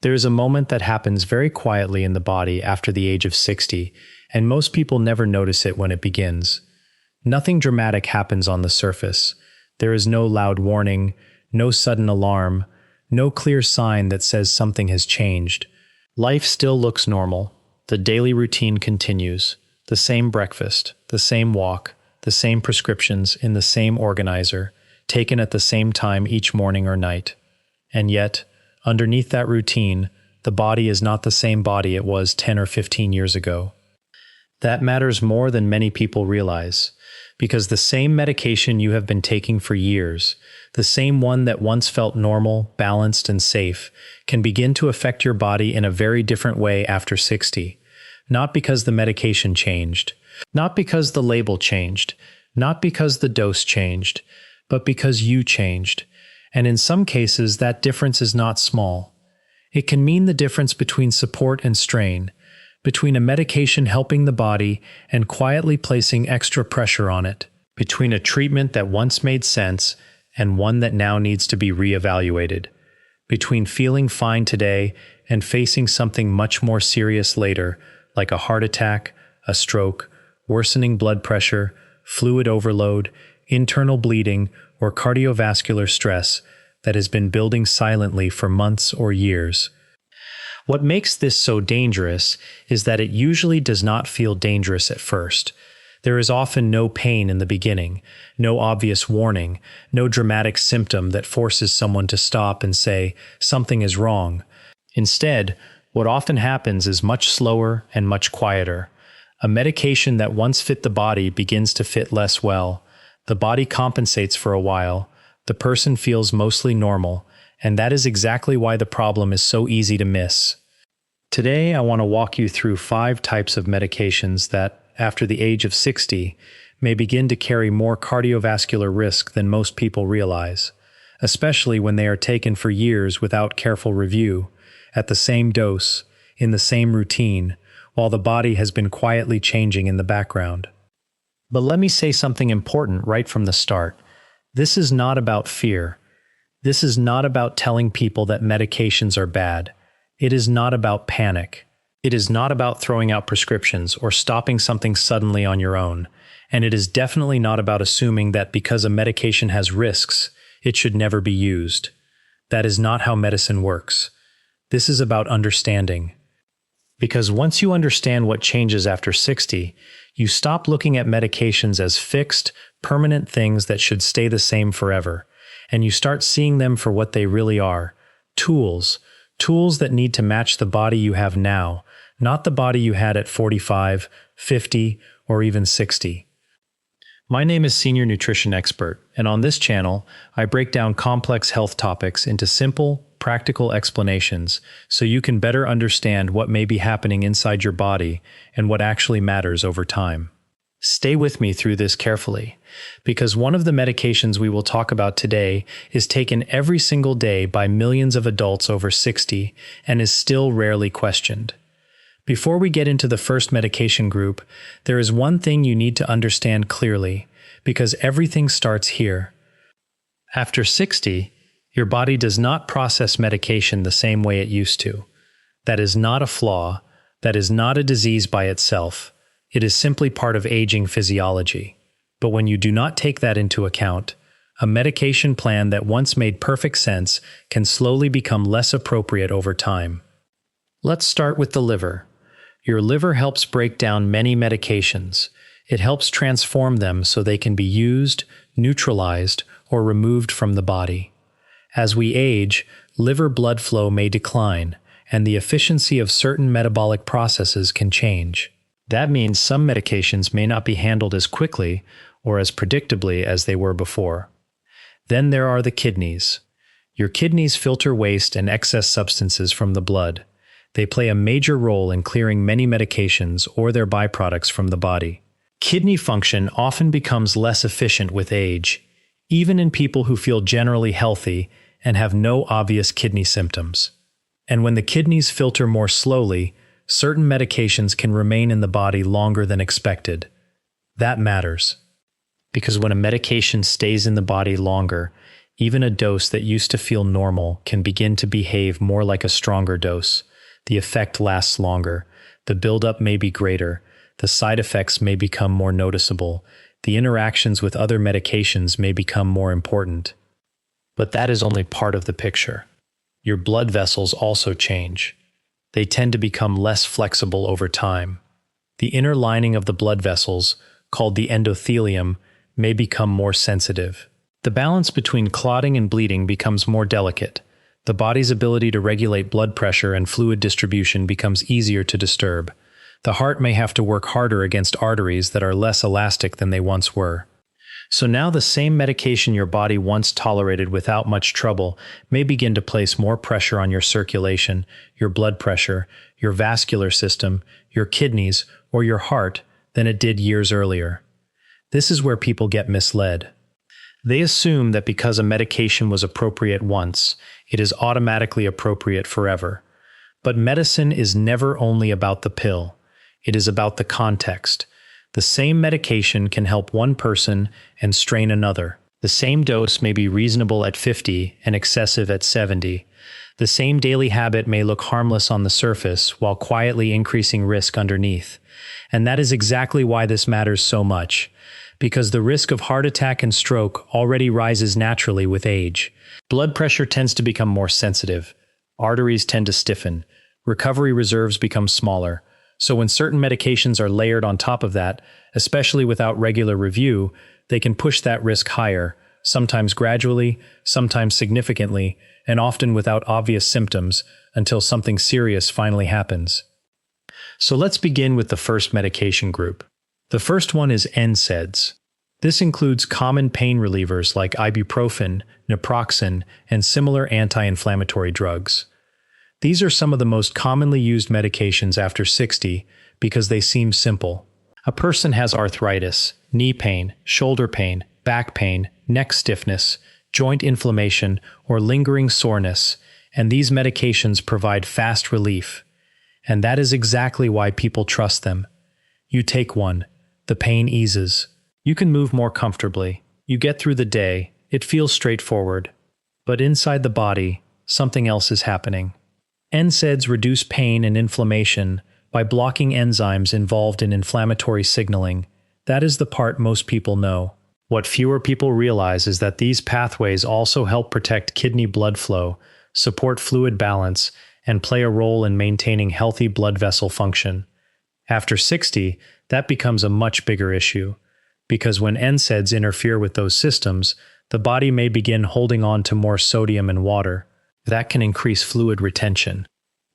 There is a moment that happens very quietly in the body after the age of 60, and most people never notice it when it begins. Nothing dramatic happens on the surface. There is no loud warning, no sudden alarm, no clear sign that says something has changed. Life still looks normal. The daily routine continues. The same breakfast, the same walk, the same prescriptions in the same organizer, taken at the same time each morning or night. And yet, underneath that routine, the body is not the same body it was 10 or 15 years ago. That matters more than many people realize, because the same medication you have been taking for years, the same one that once felt normal, balanced, and safe, can begin to affect your body in a very different way after 60. Not because the medication changed, not because the label changed, not because the dose changed, but because you changed. And in some cases, that difference is not small. It can mean the difference between support and strain, between a medication helping the body and quietly placing extra pressure on it, between a treatment that once made sense and one that now needs to be reevaluated, between feeling fine today and facing something much more serious later, like a heart attack, a stroke, worsening blood pressure, fluid overload, internal bleeding, or cardiovascular stress that has been building silently for months or years. What makes this so dangerous is that it usually does not feel dangerous at first. There is often no pain in the beginning, no obvious warning, no dramatic symptom that forces someone to stop and say, something is wrong. Instead, what often happens is much slower and much quieter. A medication that once fit the body begins to fit less well. The body compensates for a while. The person feels mostly normal, and that is exactly why the problem is so easy to miss. Today, I want to walk you through 5 types of medications that, after the age of 60, may begin to carry more cardiovascular risk than most people realize, especially when they are taken for years without careful review, at the same dose, in the same routine, while the body has been quietly changing in the background. But let me say something important right from the start. This is not about fear. This is not about telling people that medications are bad. It is not about panic. It is not about throwing out prescriptions or stopping something suddenly on your own. And it is definitely not about assuming that because a medication has risks, it should never be used. That is not how medicine works. This is about understanding. Because once you understand what changes after 60, you stop looking at medications as fixed, permanent things that should stay the same forever, and you start seeing them for what they really are: tools that need to match the body you have now, not the body you had at 45, 50, or even 60. My name is Senior Nutrition Expert, and on this channel, I break down complex health topics into simple, practical explanations so you can better understand what may be happening inside your body and what actually matters over time. Stay with me through this carefully, because one of the medications we will talk about today is taken every single day by millions of adults over 60 and is still rarely questioned. Before we get into the first medication group, there is one thing you need to understand clearly, because everything starts here. After 60, your body does not process medication the same way it used to. That is not a flaw. That is not a disease by itself. It is simply part of aging physiology. But when you do not take that into account, a medication plan that once made perfect sense can slowly become less appropriate over time. Let's start with the liver. Your liver helps break down many medications. It helps transform them so they can be used, neutralized, or removed from the body. As we age, liver blood flow may decline, and the efficiency of certain metabolic processes can change. That means some medications may not be handled as quickly or as predictably as they were before. Then there are the kidneys. Your kidneys filter waste and excess substances from the blood. They play a major role in clearing many medications or their byproducts from the body. Kidney function often becomes less efficient with age, even in people who feel generally healthy and have no obvious kidney symptoms. And when the kidneys filter more slowly, certain medications can remain in the body longer than expected. That matters, because when a medication stays in the body longer, Even a dose that used to feel normal can begin to behave more like a stronger dose. The effect lasts longer. The buildup may be greater. The side effects may become more noticeable. The interactions with other medications may become more important. But that is only part of the picture. Your blood vessels also change. They tend to become less flexible over time. The inner lining of the blood vessels, called the endothelium, may become more sensitive. The balance between clotting and bleeding becomes more delicate. The body's ability to regulate blood pressure and fluid distribution becomes easier to disturb. The heart may have to work harder against arteries that are less elastic than they once were. So now the same medication your body once tolerated without much trouble may begin to place more pressure on your circulation, your blood pressure, your vascular system, your kidneys, or your heart than it did years earlier. This is where people get misled. They assume that because a medication was appropriate once, it is automatically appropriate forever. But medicine is never only about the pill. It is about the context. The same medication can help one person and strain another. The same dose may be reasonable at 50 and excessive at 70. The same daily habit may look harmless on the surface while quietly increasing risk underneath. And that is exactly why this matters so much. Because the risk of heart attack and stroke already rises naturally with age. Blood pressure tends to become more sensitive. Arteries tend to stiffen. Recovery reserves become smaller. So when certain medications are layered on top of that, especially without regular review, they can push that risk higher, sometimes gradually, sometimes significantly, and often without obvious symptoms, until something serious finally happens. So let's begin with the first medication group. The first one is NSAIDs. This includes common pain relievers like ibuprofen, naproxen, and similar anti-inflammatory drugs. These are some of the most commonly used medications after 60 because they seem simple. A person has arthritis, knee pain, shoulder pain, back pain, neck stiffness, joint inflammation, or lingering soreness, and these medications provide fast relief. And that is exactly why people trust them. You take one, the pain eases. You can move more comfortably. You get through the day. It feels straightforward. But inside the body, something else is happening. NSAIDs reduce pain and inflammation by blocking enzymes involved in inflammatory signaling. That is the part most people know. What fewer people realize is that these pathways also help protect kidney blood flow, support fluid balance, and play a role in maintaining healthy blood vessel function. After 60, that becomes a much bigger issue, because when NSAIDs interfere with those systems, the body may begin holding on to more sodium and water. That can increase fluid retention.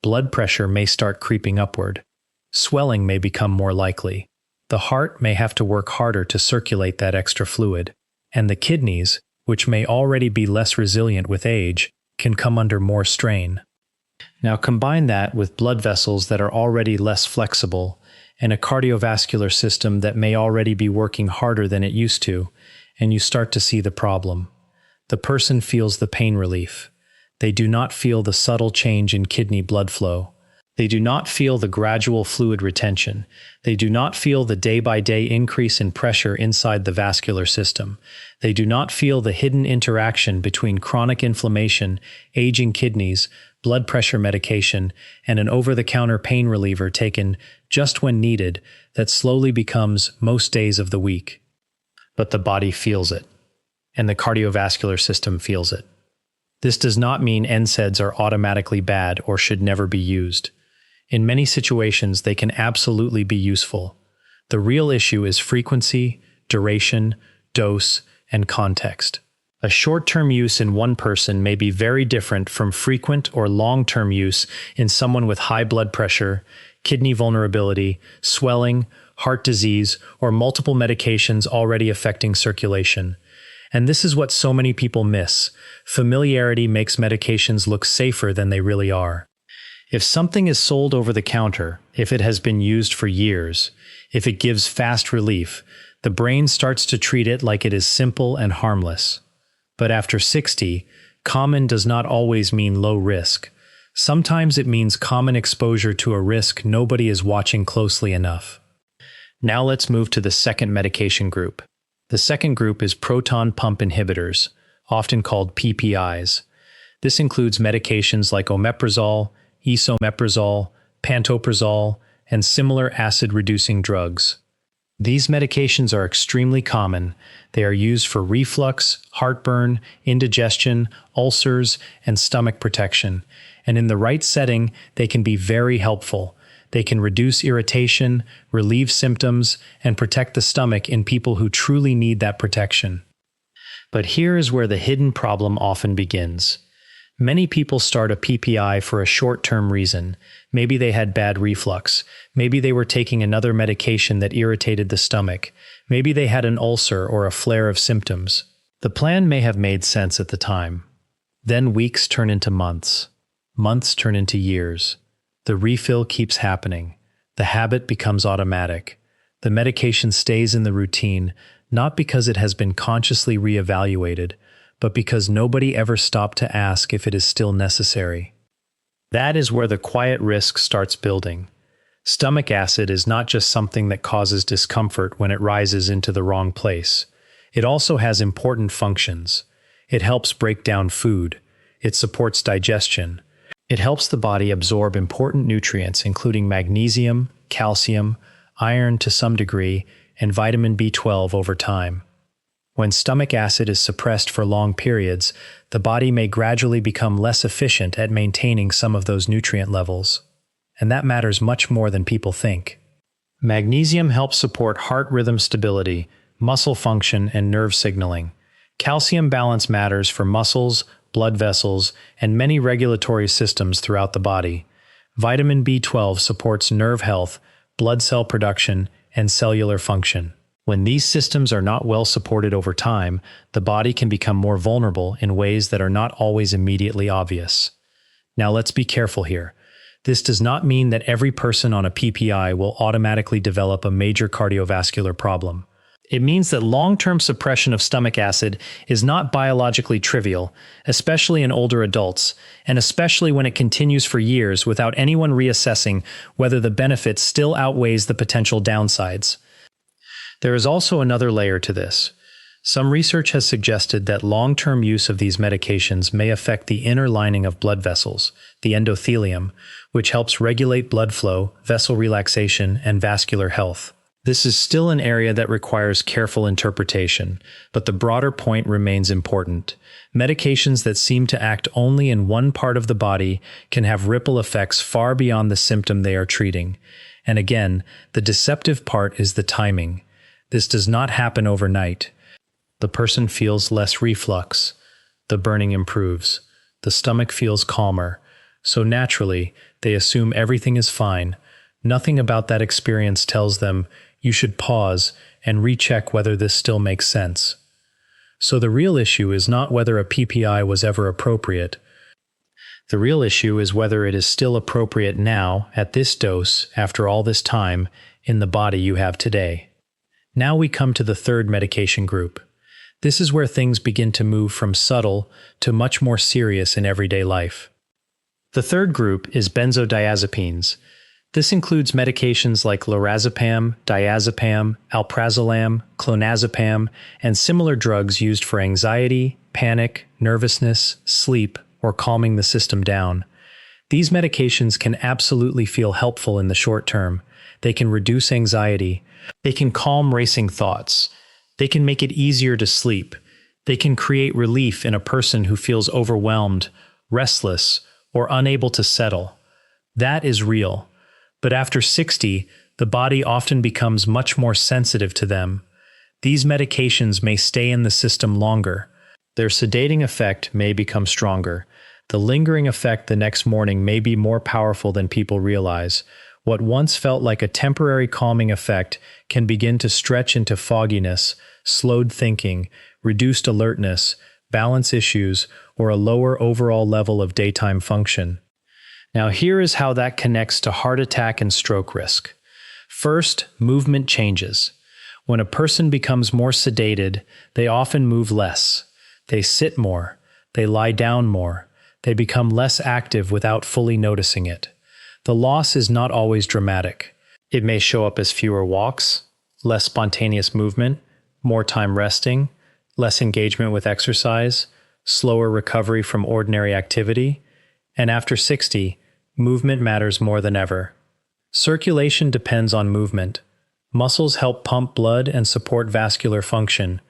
Blood pressure may start creeping upward. Swelling may become more likely. The heart may have to work harder to circulate that extra fluid. And the kidneys, which may already be less resilient with age, can come under more strain. Now combine that with blood vessels that are already less flexible and a cardiovascular system that may already be working harder than it used to, and you start to see the problem. The person feels the pain relief. They do not feel the subtle change in kidney blood flow. They do not feel the gradual fluid retention. They do not feel the day-by-day increase in pressure inside the vascular system. They do not feel the hidden interaction between chronic inflammation, aging kidneys, blood pressure medication, and an over-the-counter pain reliever taken just when needed that slowly becomes most days of the week. But the body feels it, and the cardiovascular system feels it. This does not mean NSAIDs are automatically bad or should never be used. In many situations, they can absolutely be useful. The real issue is frequency, duration, dose, and context. A short-term use in one person may be very different from frequent or long-term use in someone with high blood pressure, kidney vulnerability, swelling, heart disease, or multiple medications already affecting circulation. And this is what so many people miss. Familiarity makes medications look safer than they really are. If something is sold over the counter, if it has been used for years, if it gives fast relief, the brain starts to treat it like it is simple and harmless. But after 60, common does not always mean low risk. Sometimes it means common exposure to a risk nobody is watching closely enough. Now let's move to the second medication group. The second group is proton pump inhibitors, often called PPIs. This includes medications like omeprazole, esomeprazole, pantoprazole, and similar acid-reducing drugs. These medications are extremely common. They are used for reflux, heartburn, indigestion, ulcers, and stomach protection. And in the right setting, they can be very helpful. They can reduce irritation, relieve symptoms, and protect the stomach in people who truly need that protection. But here is where the hidden problem often begins. Many people start a PPI for a short-term reason. Maybe they had bad reflux. Maybe they were taking another medication that irritated the stomach. Maybe they had an ulcer or a flare of symptoms. The plan may have made sense at the time. Then weeks turn into months. Months turn into years. The refill keeps happening. The habit becomes automatic. The medication stays in the routine, not because it has been consciously reevaluated, but because nobody ever stopped to ask if it is still necessary. That is where the quiet risk starts building. Stomach acid is not just something that causes discomfort when it rises into the wrong place. It also has important functions. It helps break down food. It supports digestion. It helps the body absorb important nutrients, including magnesium, calcium, iron to some degree, and vitamin B12 over time. When stomach acid is suppressed for long periods, the body may gradually become less efficient at maintaining some of those nutrient levels. And that matters much more than people think. Magnesium helps support heart rhythm stability, muscle function, and nerve signaling. Calcium balance matters for muscles, blood vessels, and many regulatory systems throughout the body. Vitamin B12 supports nerve health, blood cell production, and cellular function. When these systems are not well supported over time, the body can become more vulnerable in ways that are not always immediately obvious. Now let's be careful here. This does not mean that every person on a PPI will automatically develop a major cardiovascular problem. It means that long-term suppression of stomach acid is not biologically trivial, especially in older adults, and especially when it continues for years without anyone reassessing whether the benefit still outweighs the potential downsides. There is also another layer to this. Some research has suggested that long-term use of these medications may affect the inner lining of blood vessels, the endothelium, which helps regulate blood flow, vessel relaxation, and vascular health. This is still an area that requires careful interpretation, but the broader point remains important. Medications that seem to act only in one part of the body can have ripple effects far beyond the symptom they are treating. And again, the deceptive part is the timing. This does not happen overnight. The person feels less reflux. The burning improves. The stomach feels calmer. So naturally, they assume everything is fine. Nothing about that experience tells them you should pause and recheck whether this still makes sense. So the real issue is not whether a PPI was ever appropriate. The real issue is whether it is still appropriate now, at this dose, after all this time, in the body you have today. Now we come to the third medication group. This is where things begin to move from subtle to much more serious in everyday life. The third group is benzodiazepines. This includes medications like lorazepam, diazepam, alprazolam, clonazepam, and similar drugs used for anxiety, panic, nervousness, sleep, or calming the system down. These medications can absolutely feel helpful in the short term. They can reduce anxiety. They can calm racing thoughts. They can make it easier to sleep. They can create relief in a person who feels overwhelmed, restless, or unable to settle. That is real. But after 60, the body often becomes much more sensitive to them. These medications may stay in the system longer. Their sedating effect may become stronger. The lingering effect the next morning may be more powerful than people realize. What once felt like a temporary calming effect can begin to stretch into fogginess, slowed thinking, reduced alertness, balance issues, or a lower overall level of daytime function. Now here is how that connects to heart attack and stroke risk. First, movement changes. When a person becomes more sedated, they often move less. They sit more. They lie down more. They become less active without fully noticing it. The loss is not always dramatic. It may show up as fewer walks, less spontaneous movement, more time resting, less engagement with exercise, slower recovery from ordinary activity, and after 60, movement matters more than ever. Circulation depends on movement. Muscles help pump blood and support vascular function.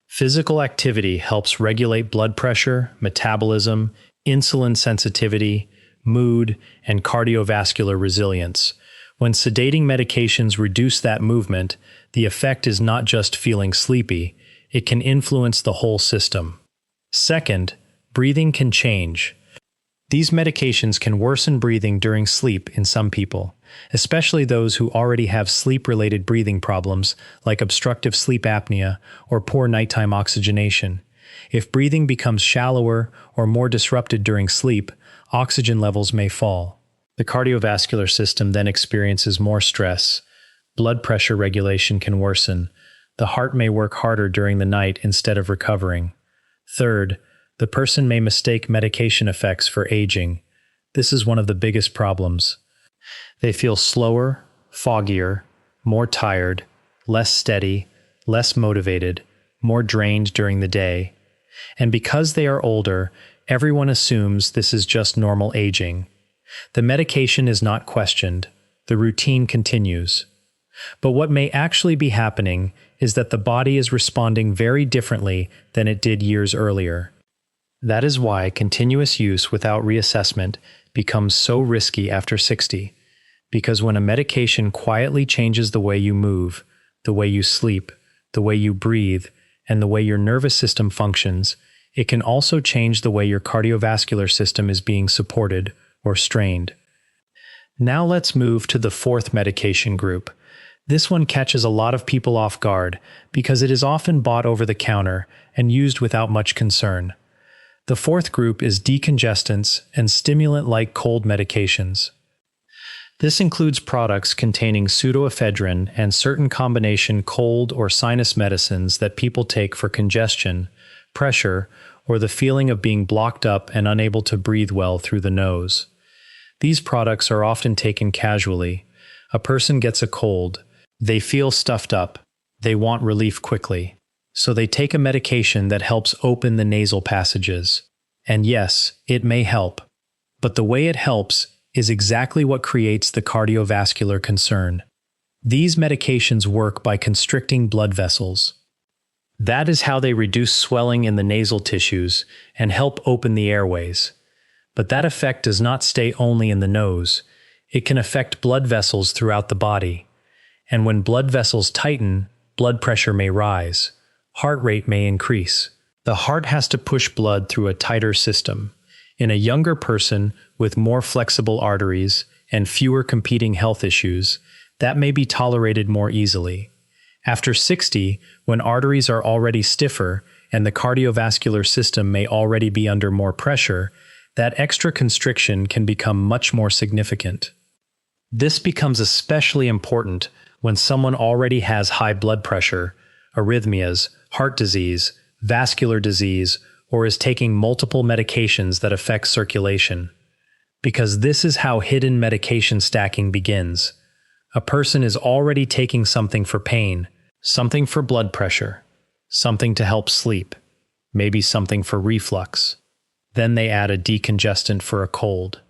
Physical activity helps regulate blood pressure, metabolism, insulin sensitivity, mood, and cardiovascular resilience. When sedating medications reduce that movement, the effect is not just feeling sleepy, it can influence the whole system. Second, breathing can change. These medications can worsen breathing during sleep in some people, especially those who already have sleep-related breathing problems like obstructive sleep apnea or poor nighttime oxygenation. If breathing becomes shallower or more disrupted during sleep, oxygen levels may fall. The cardiovascular system then experiences more stress. Blood pressure regulation can worsen. The heart may work harder during the night instead of recovering. Third, the person may mistake medication effects for aging. This is one of the biggest problems. They feel slower, foggier, more tired, less steady, less motivated, more drained during the day. And because they are older, everyone assumes this is just normal aging. The medication is not questioned. The routine continues. But what may actually be happening is that the body is responding very differently than it did years earlier. That is why continuous use without reassessment becomes so risky after 60, because when a medication quietly changes the way you move, the way you sleep, the way you breathe, and the way your nervous system functions, it can also change the way your cardiovascular system is being supported or strained. Now let's move to the fourth medication group. This one catches a lot of people off guard because it is often bought over the counter and used without much concern. The fourth group is decongestants and stimulant-like cold medications. This includes products containing pseudoephedrine and certain combination cold or sinus medicines that people take for congestion, pressure, or the feeling of being blocked up and unable to breathe well through the nose. These products are often taken casually. A person gets a cold. They feel stuffed up. They want relief quickly. So they take a medication that helps open the nasal passages. And yes, it may help. But the way it helps is exactly what creates the cardiovascular concern. These medications work by constricting blood vessels. That is how they reduce swelling in the nasal tissues and help open the airways. But that effect does not stay only in the nose. It can affect blood vessels throughout the body. And when blood vessels tighten, blood pressure may rise. Heart rate may increase. The heart has to push blood through a tighter system. In a younger person with more flexible arteries and fewer competing health issues, that may be tolerated more easily. After 60, when arteries are already stiffer and the cardiovascular system may already be under more pressure, that extra constriction can become much more significant. This becomes especially important when someone already has high blood pressure, arrhythmias, heart disease, vascular disease, or is taking multiple medications that affect circulation. Because this is how hidden medication stacking begins. A person is already taking something for pain, something for blood pressure, something to help sleep, maybe something for reflux. Then they add a decongestant for a cold.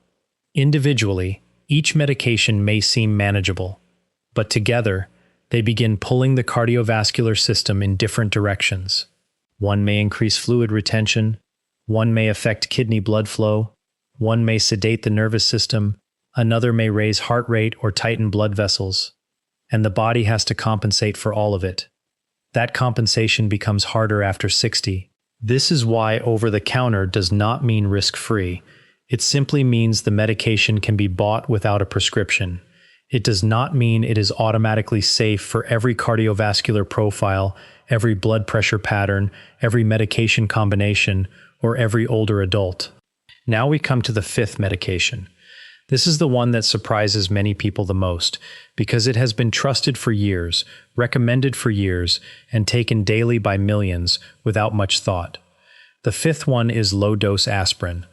Individually, each medication may seem manageable, but together, they begin pulling the cardiovascular system in different directions. One may increase fluid retention, one may affect kidney blood flow, one may sedate the nervous system, another may raise heart rate or tighten blood vessels, and the body has to compensate for all of it. That compensation becomes harder after 60. This is why over-the-counter does not mean risk-free. It simply means the medication can be bought without a prescription. It does not mean it is automatically safe for every cardiovascular profile, every blood pressure pattern, every medication combination, or every older adult. Now we come to the fifth medication. This is the one that surprises many people the most, because it has been trusted for years, recommended for years, and taken daily by millions without much thought. The fifth one is low-dose aspirin.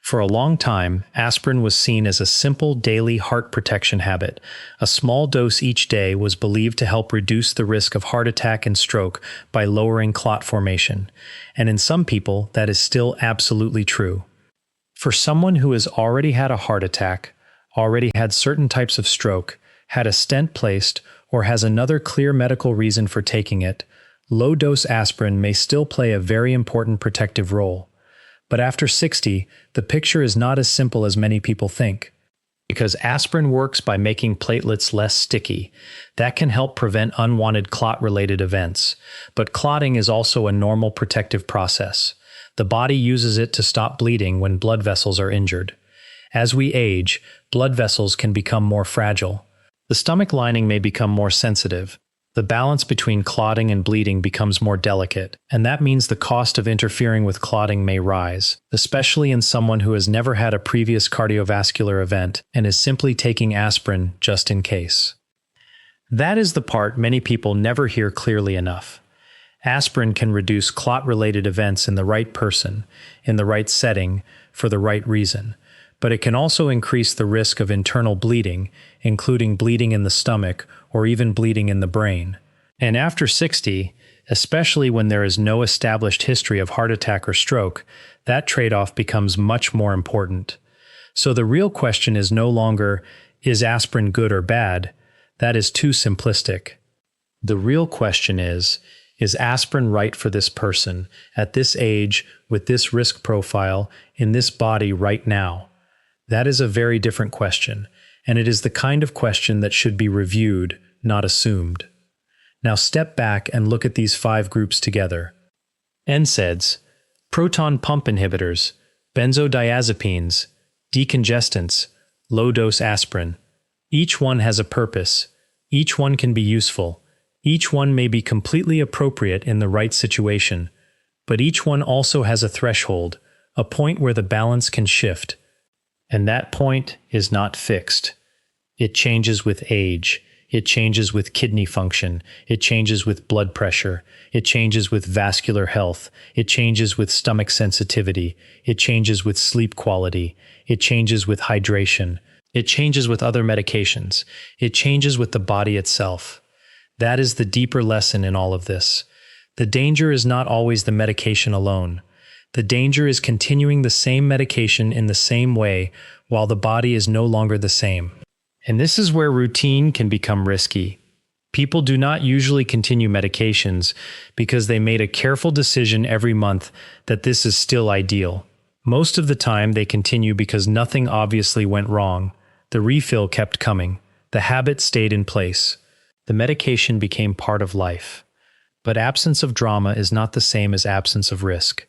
For a long time, aspirin was seen as a simple daily heart protection habit. A small dose each day was believed to help reduce the risk of heart attack and stroke by lowering clot formation. And in some people, that is still absolutely true. For someone who has already had a heart attack, already had certain types of stroke, had a stent placed, or has another clear medical reason for taking it, low-dose aspirin may still play a very important protective role. But after 60, the picture is not as simple as many people think. Because aspirin works by making platelets less sticky. That can help prevent unwanted clot-related events. But clotting is also a normal protective process. The body uses it to stop bleeding when blood vessels are injured. As we age, blood vessels can become more fragile. The stomach lining may become more sensitive. The balance between clotting and bleeding becomes more delicate, and that means the cost of interfering with clotting may rise, especially in someone who has never had a previous cardiovascular event and is simply taking aspirin just in case. That is the part many people never hear clearly enough. Aspirin can reduce clot-related events in the right person, in the right setting, for the right reason. But it can also increase the risk of internal bleeding, including bleeding in the stomach or even bleeding in the brain. And after 60, especially when there is no established history of heart attack or stroke, that trade-off becomes much more important. So the real question is no longer, is aspirin good or bad? That is too simplistic. The real question is aspirin right for this person, at this age, with this risk profile, in this body right now? That is a very different question, and it is the kind of question that should be reviewed, not assumed. Now step back and look at these 5 groups together. NSAIDs, proton pump inhibitors, benzodiazepines, decongestants, low-dose aspirin. Each one has a purpose. Each one can be useful. Each one may be completely appropriate in the right situation. But each one also has a threshold, a point where the balance can shift. And that point is not fixed. It changes with age. It changes with kidney function. It changes with blood pressure. It changes with vascular health. It changes with stomach sensitivity. It changes with sleep quality. It changes with hydration. It changes with other medications. It changes with the body itself. That is the deeper lesson in all of this. The danger is not always the medication alone. The danger is continuing the same medication in the same way while the body is no longer the same. And this is where routine can become risky. People do not usually continue medications because they made a careful decision every month that this is still ideal. Most of the time they continue because nothing obviously went wrong. The refill kept coming. The habit stayed in place. The medication became part of life. But absence of drama is not the same as absence of risk.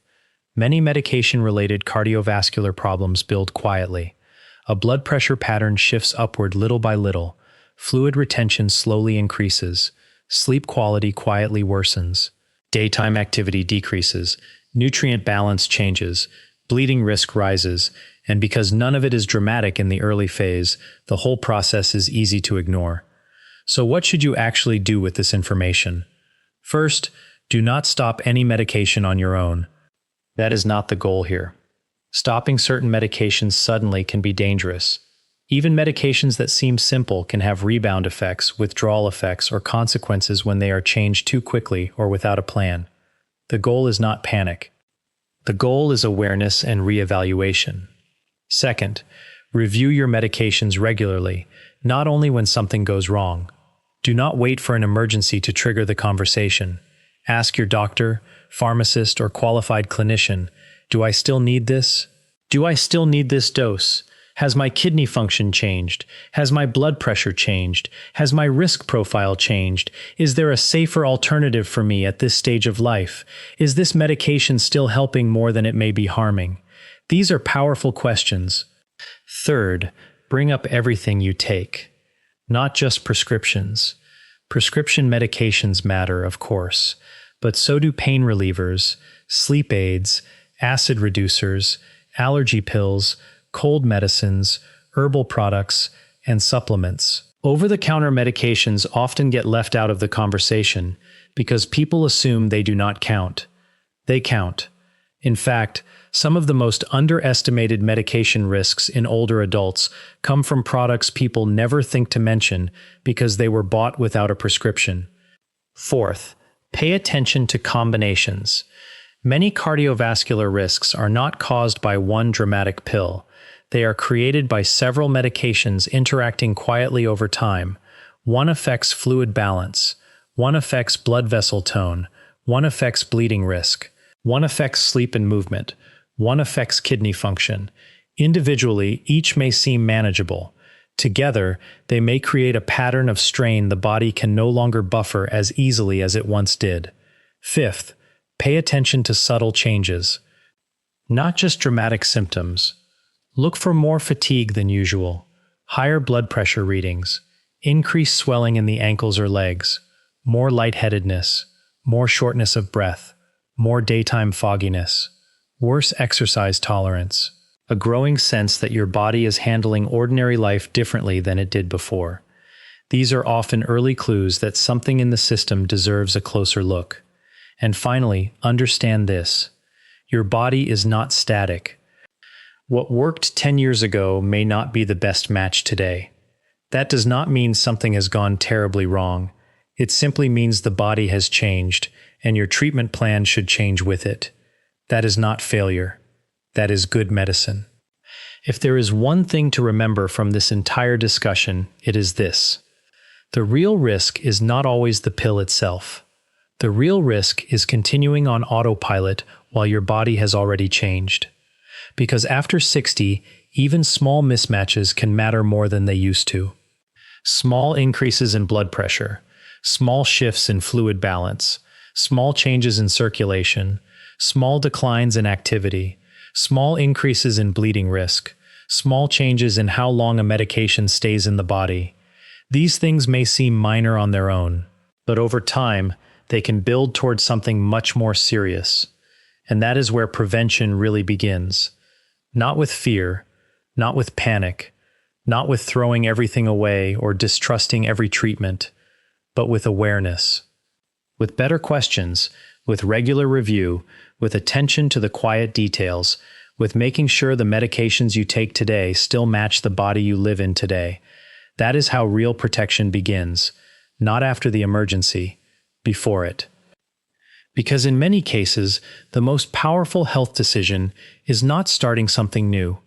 Many medication-related cardiovascular problems build quietly. A blood pressure pattern shifts upward little by little. Fluid retention slowly increases. Sleep quality quietly worsens. Daytime activity decreases. Nutrient balance changes. Bleeding risk rises. And because none of it is dramatic in the early phase, the whole process is easy to ignore. So what should you actually do with this information? First, do not stop any medication on your own. That is not the goal here. Stopping certain medications suddenly can be dangerous. Even medications that seem simple can have rebound effects, withdrawal effects, or consequences when they are changed too quickly or without a plan. The goal is not panic. The goal is awareness and reevaluation. Second, review your medications regularly, not only when something goes wrong. Do not wait for an emergency to trigger the conversation. Ask your doctor, pharmacist, or qualified clinician, do I still need this? Do I still need this dose? Has my kidney function changed? Has my blood pressure changed? Has my risk profile changed? Is there a safer alternative for me at this stage of life? Is this medication still helping more than it may be harming? These are powerful questions. Third, bring up everything you take, not just prescriptions. Prescription medications matter, of course, but so do pain relievers, sleep aids, acid reducers, allergy pills, cold medicines, herbal products, and supplements. Over-the-counter medications often get left out of the conversation because people assume they do not count. They count. In fact, some of the most underestimated medication risks in older adults come from products people never think to mention because they were bought without a prescription. Fourth, pay attention to combinations. Many cardiovascular risks are not caused by one dramatic pill. They are created by several medications interacting quietly over time. One affects fluid balance. One affects blood vessel tone. One affects bleeding risk. One affects sleep and movement. One affects kidney function. Individually, each may seem manageable. Together, they may create a pattern of strain the body can no longer buffer as easily as it once did. Fifth, pay attention to subtle changes. Not just dramatic symptoms. Look for more fatigue than usual, higher blood pressure readings, increased swelling in the ankles or legs, more lightheadedness, more shortness of breath, more daytime fogginess, worse exercise tolerance, a growing sense that your body is handling ordinary life differently than it did before. These are often early clues that something in the system deserves a closer look. And finally, understand this. Your body is not static. What worked 10 years ago may not be the best match today. That does not mean something has gone terribly wrong. It simply means the body has changed, and your treatment plan should change with it. That is not failure. That is good medicine. If there is one thing to remember from this entire discussion, it is this. The real risk is not always the pill itself. The real risk is continuing on autopilot while your body has already changed. Because after 60, even small mismatches can matter more than they used to. Small increases in blood pressure, small shifts in fluid balance, small changes in circulation, small declines in activity, small increases in bleeding risk, small changes in how long a medication stays in the body. These things may seem minor on their own, but over time, they can build towards something much more serious. And that is where prevention really begins. Not with fear, not with panic, not with throwing everything away or distrusting every treatment, but with awareness. With better questions, with regular review, with attention to the quiet details, with making sure the medications you take today still match the body you live in today. That is how real protection begins, not after the emergency, before it. Because in many cases, the most powerful health decision is not starting something new.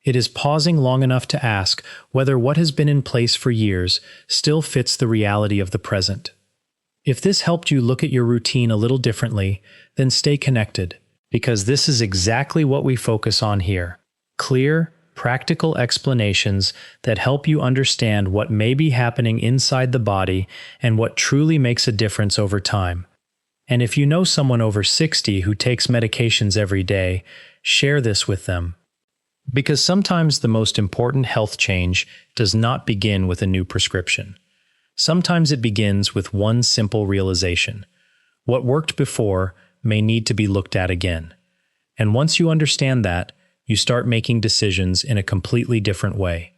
It is pausing long enough to ask whether what has been in place for years still fits the reality of the present. If this helped you look at your routine a little differently, then stay connected, because this is exactly what we focus on here. Clear, practical explanations that help you understand what may be happening inside the body and what truly makes a difference over time. And if you know someone over 60 who takes medications every day, share this with them. Because sometimes the most important health change does not begin with a new prescription. Sometimes it begins with one simple realization. What worked before may need to be looked at again. And once you understand that, you start making decisions in a completely different way.